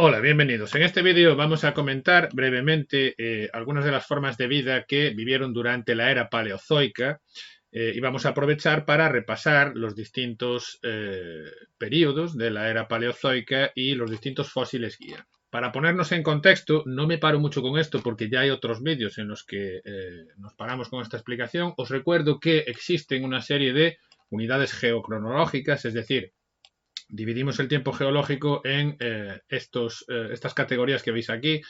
Hola, bienvenidos. En este vídeo vamos a comentar brevemente algunas de las formas de vida que vivieron durante la era paleozoica y vamos a aprovechar para repasar los distintos periodos de la era paleozoica y los distintos fósiles guía. Para ponernos en contexto, no me paro mucho con esto porque ya hay otros vídeos en los que nos paramos con esta explicación. Os recuerdo que existen una serie de unidades geocronológicas, es decir, dividimos el tiempo geológico en estas categorías que veis aquí.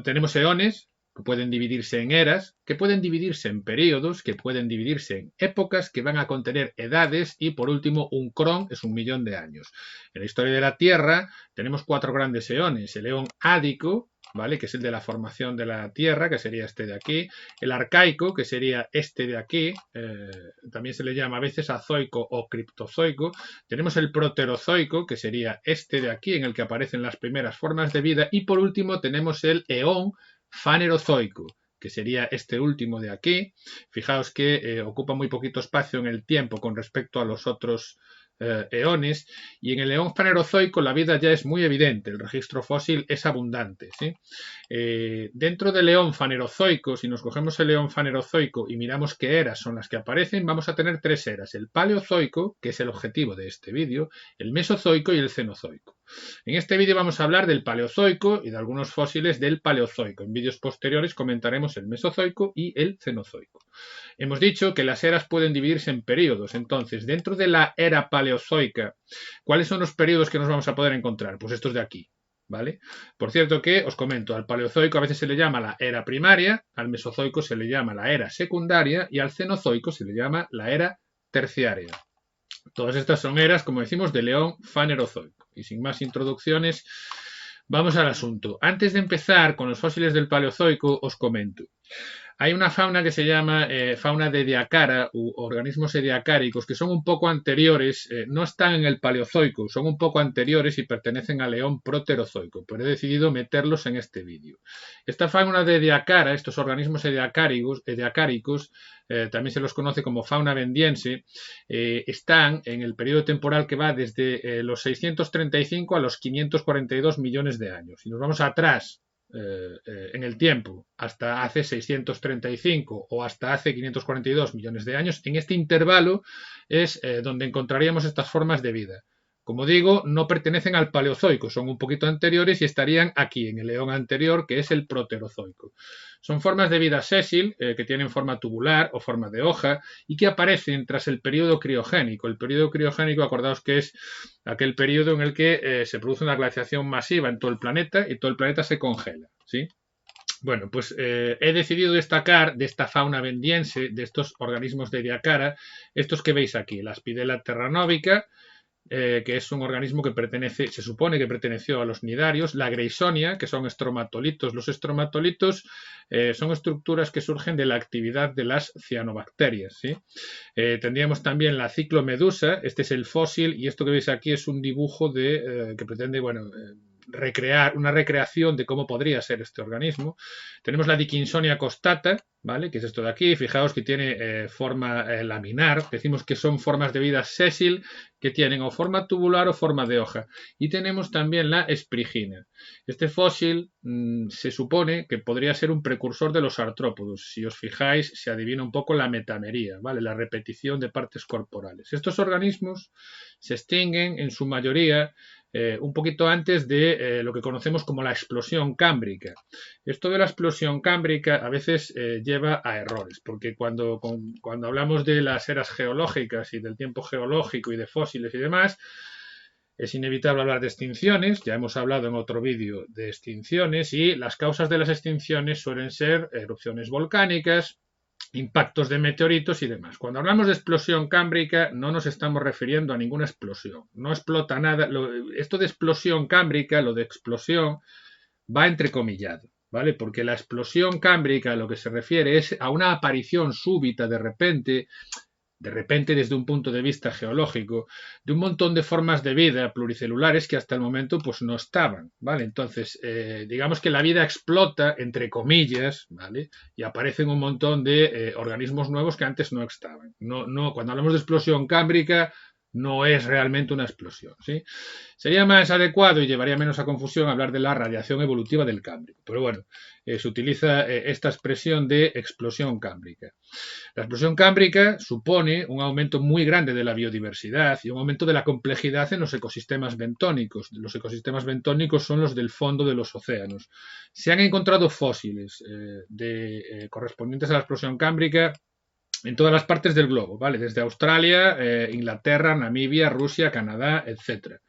Tenemos eones, que pueden dividirse en eras, que pueden dividirse en periodos, que pueden dividirse en épocas, que van a contener edades y, por último, un cron es 1.000.000 de años. En la historia de la Tierra tenemos 4 grandes eones. El eón ádico, ¿vale?, que es el de la formación de la Tierra, que sería este de aquí. El arcaico, que sería este de aquí. También se le llama a veces azoico o criptozoico. Tenemos el proterozoico, que sería este de aquí, en el que aparecen las primeras formas de vida. Y por último tenemos el eón fanerozoico, que sería este último de aquí. Fijaos que ocupa muy poquito espacio en el tiempo con respecto a los otros eones, y en el eón fanerozoico la vida ya es muy evidente, el registro fósil es abundante, ¿sí? Dentro del eón fanerozoico, si nos cogemos el eón fanerozoico y miramos qué eras son las que aparecen, vamos a tener 3 eras: el paleozoico, que es el objetivo de este vídeo, el mesozoico y el cenozoico. En este vídeo vamos a hablar del paleozoico y de algunos fósiles del paleozoico. En vídeos posteriores comentaremos el mesozoico y el cenozoico. Hemos dicho que las eras pueden dividirse en periodos. Entonces, dentro de la era paleozoica, ¿cuáles son los periodos que nos vamos a poder encontrar? Pues estos de aquí, ¿vale? Por cierto que, os comento, al paleozoico a veces se le llama la era primaria, al mesozoico se le llama la era secundaria y al cenozoico se le llama la era terciaria. Todas estas son eras, como decimos, del eón fanerozoico. Y sin más introducciones, vamos al asunto. Antes de empezar con los fósiles del paleozoico, os comento. Hay una fauna que se llama fauna de Ediacara u organismos ediacáricos que son un poco anteriores, no están en el paleozoico, son un poco anteriores y pertenecen al eón proterozoico, pero he decidido meterlos en este vídeo. Esta fauna de Ediacara, estos organismos ediacáricos, también se los conoce como fauna bendiense, están en el periodo temporal que va desde los 635 a los 542 millones de años. Si nos vamos atrás en el tiempo hasta hace 635 o hasta hace 542 millones de años, en este intervalo es donde encontraríamos estas formas de vida. Como digo, no pertenecen al paleozoico, son un poquito anteriores y estarían aquí, en el eón anterior, que es el proterozoico. Son formas de vida sésil, que tienen forma tubular o forma de hoja y que aparecen tras el periodo criogénico. El periodo criogénico, acordaos que es aquel periodo en el que se produce una glaciación masiva en todo el planeta y todo el planeta se congela, ¿sí? Bueno, pues he decidido destacar de esta fauna bendiense, de estos organismos de Ediacara, estos que veis aquí, la Spidella terranóbica, que es un organismo que se supone que perteneció a los nidarios, la Greysonia, que son estromatolitos. Los estromatolitos son estructuras que surgen de la actividad de las cianobacterias, ¿sí? Tendríamos también la ciclomedusa, este es el fósil, y esto que veis aquí es un dibujo que pretende, bueno, una recreación de cómo podría ser este organismo. Tenemos la Dickinsonia costata, ¿vale?, que es esto de aquí. Fijaos que tiene forma laminar. Decimos que son formas de vida sésil que tienen o forma tubular o forma de hoja. Y tenemos también la esprigina. Este fósil se supone que podría ser un precursor de los artrópodos. Si os fijáis, se adivina un poco la metamería, ¿vale?, la repetición de partes corporales. Estos organismos se extinguen en su mayoría un poquito antes de lo que conocemos como la explosión cámbrica. Esto de la explosión cámbrica a veces lleva a errores, porque cuando hablamos de las eras geológicas y del tiempo geológico y de fósiles y demás, es inevitable hablar de extinciones. Ya hemos hablado en otro vídeo de extinciones, y las causas de las extinciones suelen ser erupciones volcánicas, impactos de meteoritos y demás. Cuando hablamos de explosión cámbrica no nos estamos refiriendo a ninguna explosión. No explota nada. Esto de explosión cámbrica, lo de explosión, va entrecomillado, ¿vale? Porque la explosión cámbrica lo que se refiere es a una aparición súbita de repente desde un punto de vista geológico, de un montón de formas de vida pluricelulares que hasta el momento pues no estaban, ¿vale? Entonces, digamos que la vida explota, entre comillas, ¿vale?, y aparecen un montón de organismos nuevos que antes no estaban. Cuando hablamos de explosión cámbrica, no es realmente una explosión, ¿sí? Sería más adecuado y llevaría menos a confusión hablar de la radiación evolutiva del Cámbrico. Pero bueno, se utiliza esta expresión de explosión cámbrica. La explosión cámbrica supone un aumento muy grande de la biodiversidad y un aumento de la complejidad en los ecosistemas bentónicos. Los ecosistemas bentónicos son los del fondo de los océanos. Se han encontrado fósiles correspondientes a la explosión cámbrica en todas las partes del globo, ¿vale? Desde Australia, Inglaterra, Namibia, Rusia, Canadá, etc.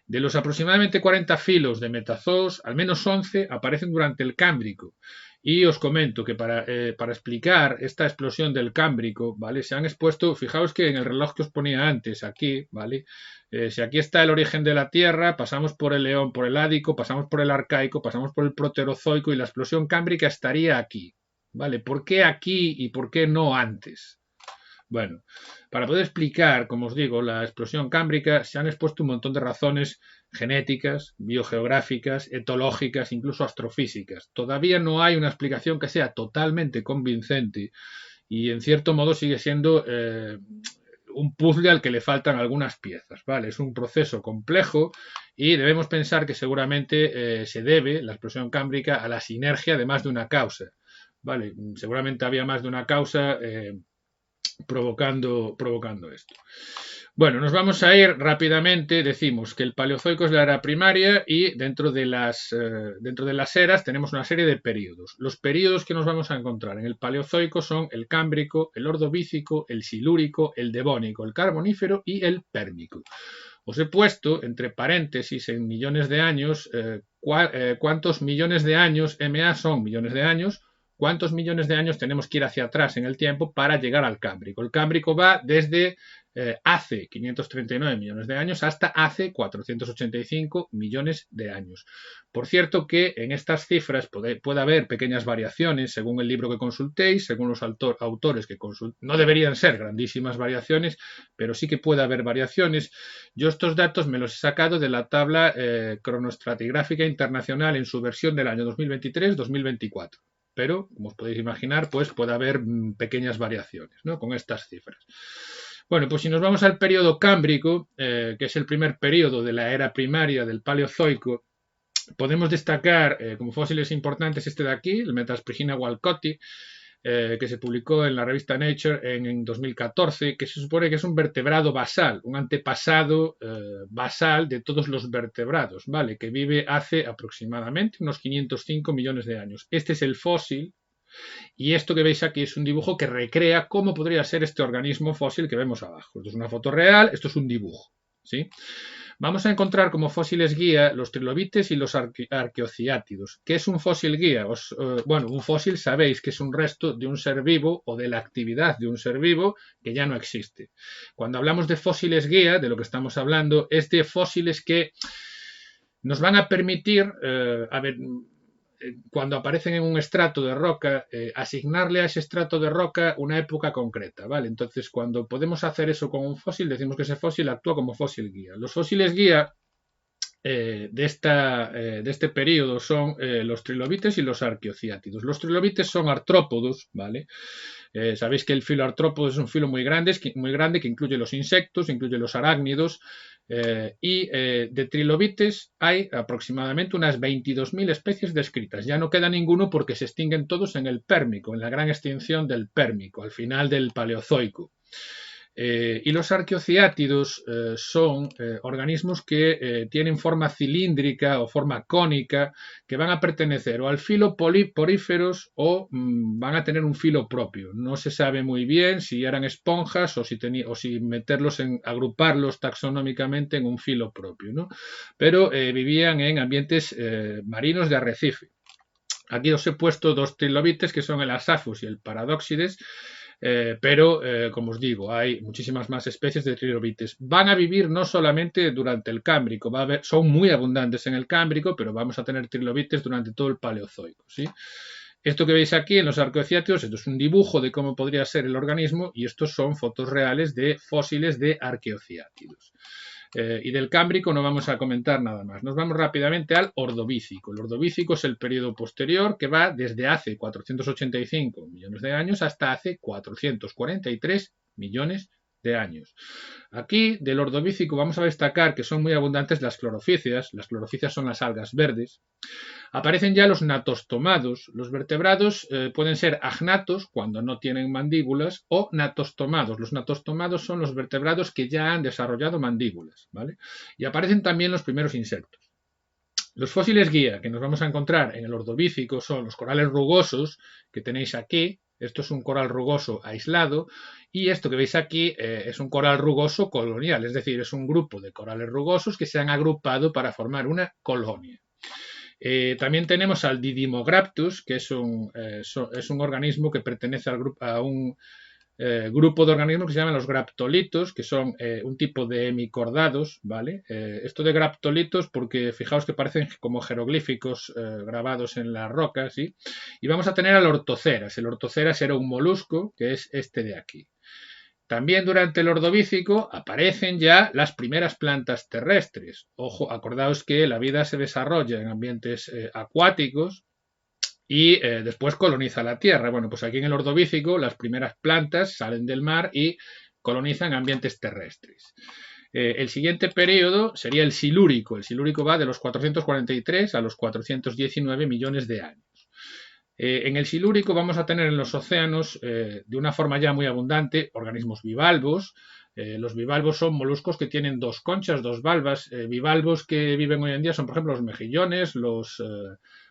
De los aproximadamente 40 filos de metazoos, al menos 11 aparecen durante el Cámbrico. Y os comento que para explicar esta explosión del Cámbrico, ¿vale? Se han expuesto, fijaos que en el reloj que os ponía antes, aquí, ¿vale? Si aquí está el origen de la Tierra, pasamos por el Eón, por el Ádico, pasamos por el Arcaico, pasamos por el Proterozoico y la explosión cámbrica estaría aquí, ¿vale? ¿Por qué aquí y por qué no antes? Bueno, para poder explicar, como os digo, la explosión cámbrica se han expuesto un montón de razones genéticas, biogeográficas, etológicas, incluso astrofísicas. Todavía no hay una explicación que sea totalmente convincente y en cierto modo sigue siendo un puzzle al que le faltan algunas piezas, ¿vale? Es un proceso complejo y debemos pensar que seguramente se debe la explosión cámbrica a la sinergia de más de una causa, ¿vale? Seguramente había más de una causa provocando esto. Bueno, nos vamos a ir rápidamente. Decimos que el Paleozoico es la era primaria y dentro de las eras tenemos una serie de periodos. Los periodos que nos vamos a encontrar en el Paleozoico son el Cámbrico, el Ordovícico, el Silúrico, el Devónico, el Carbonífero y el Pérmico. Os he puesto entre paréntesis en millones de años cuántos millones de años MA son millones de años, cuántos millones de años tenemos que ir hacia atrás en el tiempo para llegar al Cámbrico. El Cámbrico va desde hace 539 millones de años hasta hace 485 millones de años. Por cierto que en estas cifras puede haber pequeñas variaciones según el libro que consultéis, según los autores que consultéis. No deberían ser grandísimas variaciones, pero sí que puede haber variaciones. Yo estos datos me los he sacado de la tabla cronoestratigráfica internacional en su versión del año 2023-2024. Pero, como os podéis imaginar, pues puede haber pequeñas variaciones, ¿no? Con estas cifras. Bueno, pues si nos vamos al periodo cámbrico, que es el primer periodo de la era primaria del Paleozoico, podemos destacar como fósiles importantes este de aquí, el Metasprigina walcotti, que se publicó en la revista Nature en 2014, que se supone que es un vertebrado basal, un antepasado basal de todos los vertebrados, ¿vale? Que vive hace aproximadamente unos 505 millones de años. Este es el fósil. Y esto que veis aquí es un dibujo que recrea cómo podría ser este organismo fósil que vemos abajo. Esto es una foto real, esto es un dibujo, ¿sí? Vamos a encontrar como fósiles guía los trilobites y los arqueociátidos. ¿Qué es un fósil guía? Bueno, un fósil sabéis que es un resto de un ser vivo o de la actividad de un ser vivo que ya no existe. Cuando hablamos de fósiles guía, de lo que estamos hablando es de fósiles que nos van a permitir, cuando aparecen en un estrato de roca, asignarle a ese estrato de roca una época concreta, ¿vale? Entonces, cuando podemos hacer eso con un fósil, decimos que ese fósil actúa como fósil guía. Los fósiles guía de este periodo son los trilobites y los arqueociátidos. Los trilobites son artrópodos, ¿vale? Sabéis que el filo artrópodo es un filo muy grande que incluye los insectos, incluye los arácnidos, y de trilobites hay aproximadamente unas 22.000 especies descritas. Ya no queda ninguno porque se extinguen todos en el Pérmico, en la gran extinción del Pérmico, al final del Paleozoico. Y los arqueociátidos son organismos que tienen forma cilíndrica o forma cónica, que van a pertenecer o al filo poríferos o van a tener un filo propio. No se sabe muy bien si eran esponjas o si meterlos agruparlos taxonómicamente en un filo propio, ¿no? Pero vivían en ambientes marinos de arrecife. Aquí os he puesto dos trilobites que son el Asaphus y el Paradoxides. Pero, como os digo, hay muchísimas más especies de trilobites. Van a vivir no solamente durante el Cámbrico, son muy abundantes en el Cámbrico, pero vamos a tener trilobites durante todo el Paleozoico, ¿sí? Esto que veis aquí en los arqueociátidos, esto es un dibujo de cómo podría ser el organismo y estos son fotos reales de fósiles de arqueociátidos. Y del Cámbrico no vamos a comentar nada más. Nos vamos rápidamente al Ordovícico. El Ordovícico es el periodo posterior que va desde hace 485 millones de años hasta hace 443 millones de años. Aquí, del Ordovícico, vamos a destacar que son muy abundantes las clorofíceas. Las clorofíceas son las algas verdes. Aparecen ya los natostomados. Los vertebrados pueden ser agnatos, cuando no tienen mandíbulas, o natostomados. Los natostomados son los vertebrados que ya han desarrollado mandíbulas, ¿vale? Y aparecen también los primeros insectos. Los fósiles guía que nos vamos a encontrar en el Ordovícico son los corales rugosos, que tenéis aquí. Esto es un coral rugoso aislado, y esto que veis aquí es un coral rugoso colonial, es decir, es un grupo de corales rugosos que se han agrupado para formar una colonia. También tenemos al Didymograptus, que es un organismo que pertenece a un grupo de organismos que se llaman los graptolitos, que son un tipo de hemicordados, ¿vale? Esto de graptolitos porque fijaos que parecen como jeroglíficos grabados en las rocas, ¿sí? Y vamos a tener al ortoceras. El ortoceras era un molusco, que es este de aquí. También durante el Ordovícico aparecen ya las primeras plantas terrestres. Ojo, acordaos que la vida se desarrolla en ambientes acuáticos y después coloniza la Tierra. Bueno, pues aquí en el Ordovícico las primeras plantas salen del mar y colonizan ambientes terrestres. El siguiente periodo sería el Silúrico. El Silúrico va de los 443 a los 419 millones de años. En el Silúrico vamos a tener en los océanos, de una forma ya muy abundante, organismos bivalvos. Los bivalvos son moluscos que tienen dos conchas, dos valvas. Bivalvos que viven hoy en día son, por ejemplo, los mejillones,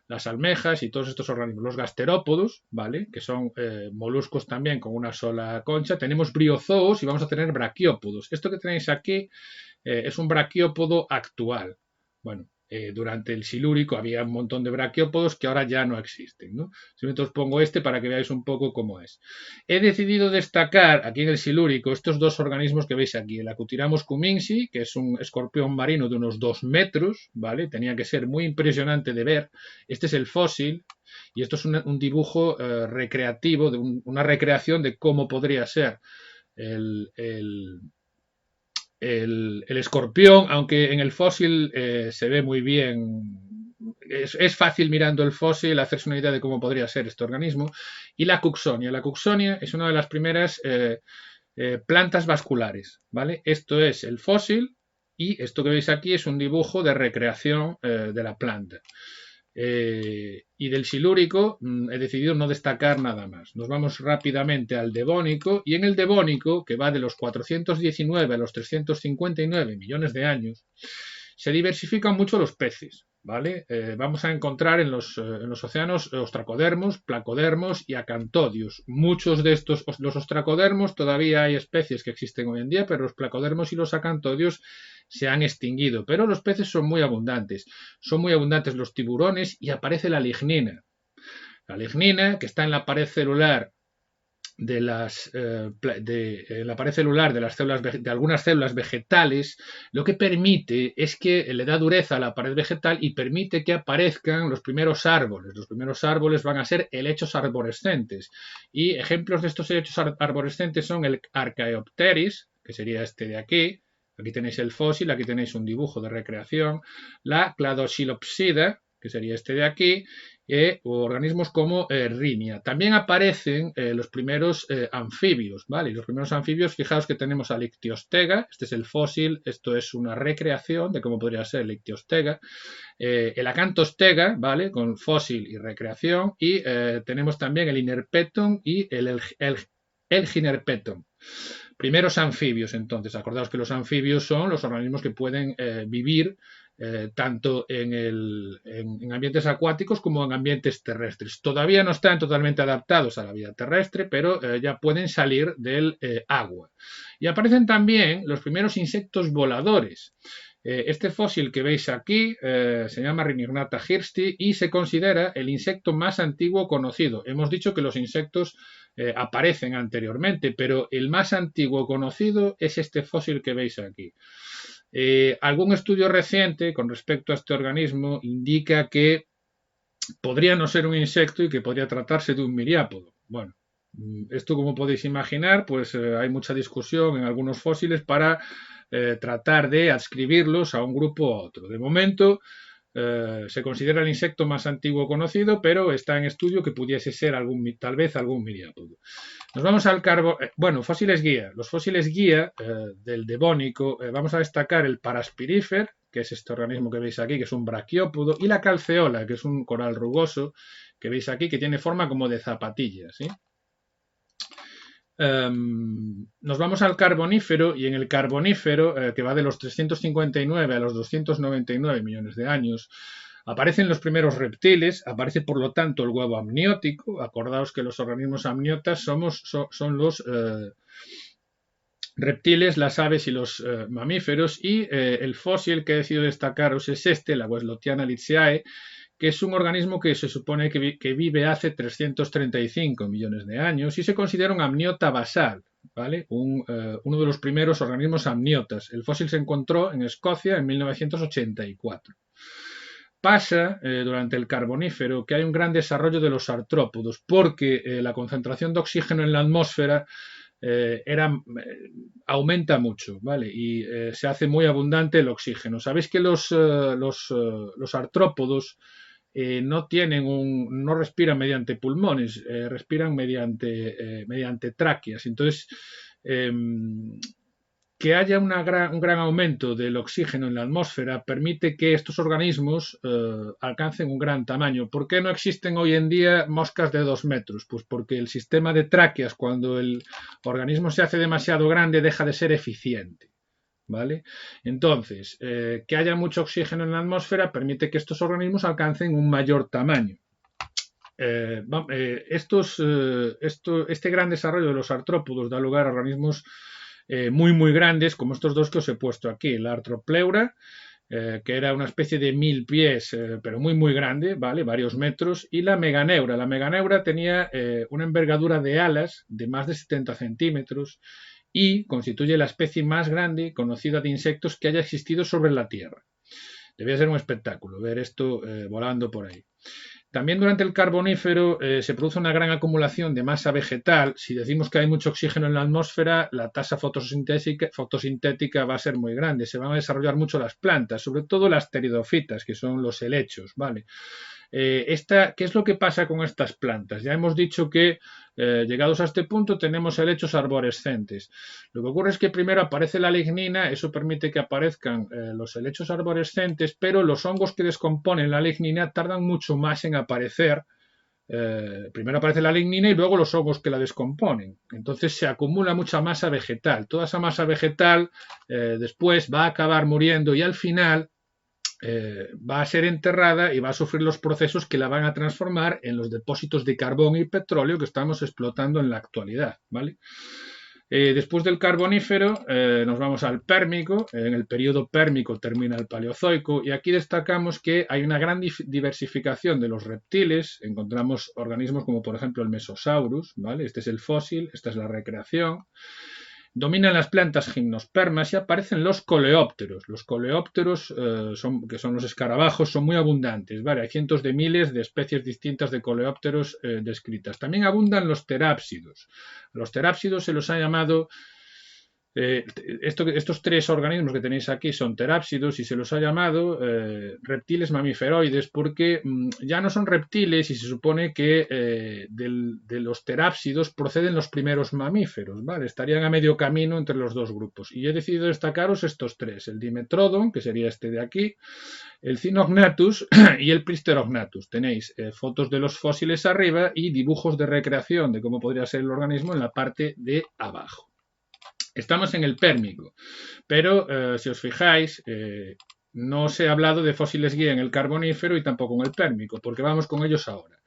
las almejas y todos estos organismos. Los gasterópodos, ¿vale? Que son moluscos también con una sola concha. Tenemos briozoos y vamos a tener braquiópodos. Esto que tenéis aquí es un braquiópodo actual. Bueno, durante el Silúrico había un montón de braquiópodos que ahora ya no existen, ¿no? Simplemente os pongo este para que veáis un poco cómo es. He decidido destacar aquí en el Silúrico estos dos organismos que veis aquí. El Acutyramus cummingsi, que es un escorpión marino de unos 2 metros, ¿vale? Tenía que ser muy impresionante de ver. Este es el fósil y esto es un dibujo recreativo, una recreación de cómo podría ser el escorpión, aunque en el fósil se ve muy bien. Es fácil mirando el fósil hacerse una idea de cómo podría ser este organismo. Y la Cooksonia. La Cooksonia es una de las primeras plantas vasculares, ¿vale? Esto es el fósil y esto que veis aquí es un dibujo de recreación de la planta. Y del Silúrico he decidido no destacar nada más. Nos vamos rápidamente al Devónico, y en el Devónico, que va de los 419 a los 359 millones de años, se diversifican mucho los peces, ¿vale? Vamos a encontrar en los océanos ostracodermos, placodermos y acantodios. Muchos de estos, los ostracodermos, todavía hay especies que existen hoy en día, pero los placodermos y los acantodios se han extinguido. Pero los peces son muy abundantes. Son muy abundantes los tiburones y aparece la lignina. La lignina, que está en la pared celular de la pared celular de las células, de algunas células vegetales, lo que permite es que le da dureza a la pared vegetal y permite que aparezcan los primeros árboles. Los primeros árboles van a ser helechos arborescentes. Y ejemplos de estos helechos arborescentes son el Archaeopteris, que sería este de aquí. Aquí tenéis el fósil, aquí tenéis un dibujo de recreación. La Cladoxylopsida, que sería este de aquí, o organismos como Rhynia. También aparecen los primeros anfibios, ¿vale? Y los primeros anfibios, fijaos que tenemos al Ictiostega, este es el fósil, esto es una recreación de cómo podría ser el Ictiostega. El Acantostega, ¿vale? Con fósil y recreación. Y tenemos también el Inerpeton y el Elginerpeton. Primeros anfibios, entonces. Acordaos que los anfibios son los organismos que pueden vivir tanto en ambientes acuáticos como en ambientes terrestres. Todavía no están totalmente adaptados a la vida terrestre, pero ya pueden salir del agua. Y aparecen también los primeros insectos voladores. Este fósil que veis aquí se llama Rhinignata hirsti y se considera el insecto más antiguo conocido. Hemos dicho que los insectos aparecen anteriormente, pero el más antiguo conocido es este fósil que veis aquí. Algún estudio reciente con respecto a este organismo indica que podría no ser un insecto y que podría tratarse de un miriápodo. Bueno, esto, como podéis imaginar, pues hay mucha discusión en algunos fósiles para tratar de adscribirlos a un grupo u otro. De momento, Se considera el insecto más antiguo conocido, pero está en estudio que pudiese ser tal vez algún miriápodo. Nos vamos al bueno, fósiles guía. Los fósiles guía del Devónico, vamos a destacar el Paraspirifer, que es este organismo que veis aquí, que es un braquiópodo, y la calceola, que es un coral rugoso, que veis aquí, que tiene forma como de zapatilla, ¿sí? Nos vamos al Carbonífero, y en el Carbonífero, que va de los 359 a los 299 millones de años, aparecen los primeros reptiles, aparece por lo tanto el huevo amniótico. Acordaos que los organismos amniotas son los reptiles, las aves y los mamíferos, y el fósil que he decidido destacaros es este, la Westlothiana litziae, que es un organismo que se supone que vive hace 335 millones de años y se considera un amniota basal, ¿vale? Uno de los primeros organismos amniotas. El fósil se encontró en Escocia en 1984. Pasa durante el Carbonífero que hay un gran desarrollo de los artrópodos porque la concentración de oxígeno en la atmósfera aumenta mucho, ¿vale? Y se hace muy abundante el oxígeno. Sabéis que los artrópodos no respiran mediante pulmones, respiran mediante tráqueas. Entonces, que haya un gran aumento del oxígeno en la atmósfera permite que estos organismos alcancen un gran tamaño. ¿Por qué no existen hoy en día moscas de 2 metros? Pues porque el sistema de tráqueas, cuando el organismo se hace demasiado grande, deja de ser eficiente, ¿vale? Entonces, que haya mucho oxígeno en la atmósfera permite que estos organismos alcancen un mayor tamaño. Este gran desarrollo de los artrópodos da lugar a organismos muy grandes, como estos dos que os he puesto aquí, la Arthropleura, que era una especie de 1000 pies, pero muy grande, ¿vale? Varios metros, y la Meganeura. La Meganeura tenía una envergadura de alas de más de 70 centímetros y constituye la especie más grande conocida de insectos que haya existido sobre la Tierra. Debía ser un espectáculo ver esto volando por ahí. También durante el Carbonífero se produce una gran acumulación de masa vegetal. Si decimos que hay mucho oxígeno en la atmósfera, la tasa fotosintética va a ser muy grande. Se van a desarrollar mucho las plantas, sobre todo las pteridofitas, que son los helechos, ¿vale? ¿Qué es lo que pasa con estas plantas? Ya hemos dicho que llegados a este punto tenemos helechos arborescentes. Lo que ocurre es que primero aparece la lignina, eso permite que aparezcan los helechos arborescentes, pero los hongos que descomponen la lignina tardan mucho más en aparecer. Primero aparece la lignina y luego los hongos que la descomponen. Entonces se acumula mucha masa vegetal. Toda esa masa vegetal después va a acabar muriendo y al final va a ser enterrada y va a sufrir los procesos que la van a transformar en los depósitos de carbón y petróleo que estamos explotando en la actualidad, ¿vale? Después del Carbonífero nos vamos al Pérmico. En el periodo Pérmico termina el Paleozoico y aquí destacamos que hay una gran diversificación de los reptiles. Encontramos organismos como por ejemplo el Mesosaurus, ¿vale? Este es el fósil, esta es la recreación. Dominan las plantas gimnospermas y aparecen los coleópteros. Los coleópteros, que son los escarabajos, son muy abundantes, ¿vale? Hay cientos de miles de especies distintas de coleópteros descritas. También abundan los terápsidos. A los terápsidos se los ha llamado... estos tres organismos que tenéis aquí son terápsidos y se los ha llamado reptiles mamiferoides porque ya no son reptiles y se supone que de los terápsidos proceden los primeros mamíferos, ¿vale? Estarían a medio camino entre los dos grupos. Y he decidido destacaros estos tres, el Dimetrodon, que sería este de aquí, el Cynognathus y el Plisterognathus. Tenéis fotos de los fósiles arriba y dibujos de recreación de cómo podría ser el organismo en la parte de abajo. Estamos en el Pérmico, pero si os fijáis, no os he hablado de fósiles guía en el Carbonífero y tampoco en el Pérmico, porque vamos con ellos ahora.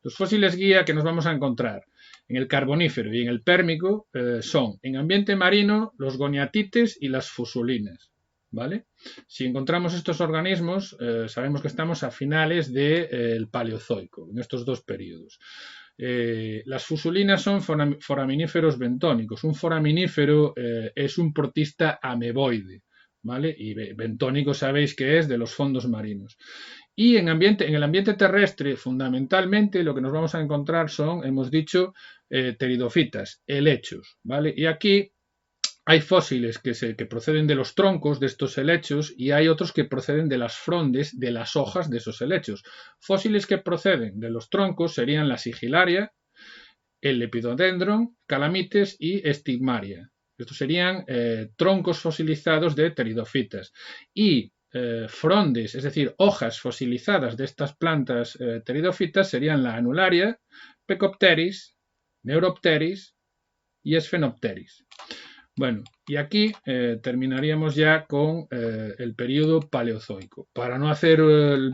Los fósiles guía que nos vamos a encontrar en el Carbonífero y en el Pérmico son, en ambiente marino, los goniatites y las fusulinas, ¿vale? Si encontramos estos organismos, sabemos que estamos a finales del Paleozoico, en estos dos periodos. Las fusulinas son foraminíferos bentónicos. Un foraminífero es un protista ameboide, ¿vale? Y bentónico sabéis que es de los fondos marinos. Y en el ambiente terrestre, fundamentalmente, lo que nos vamos a encontrar son, hemos dicho, pteridofitas, helechos, ¿vale? Y aquí Hay fósiles que proceden de los troncos de estos helechos y hay otros que proceden de las frondes de las hojas de esos helechos. Fósiles que proceden de los troncos serían la sigilaria, el Lepidodendron, Calamites y Stigmaria. Estos serían troncos fosilizados de pteridofitas. Y frondes, es decir, hojas fosilizadas de estas plantas pteridofitas serían la Anularia, Pecopteris, Neuropteris y Sphenopteris. Bueno, y aquí terminaríamos ya con el periodo paleozoico. Para no hacer un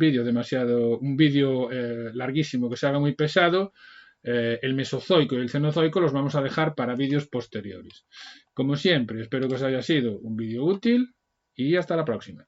vídeo larguísimo que se haga muy pesado, el Mesozoico y el Cenozoico los vamos a dejar para vídeos posteriores. Como siempre, espero que os haya sido un vídeo útil y hasta la próxima.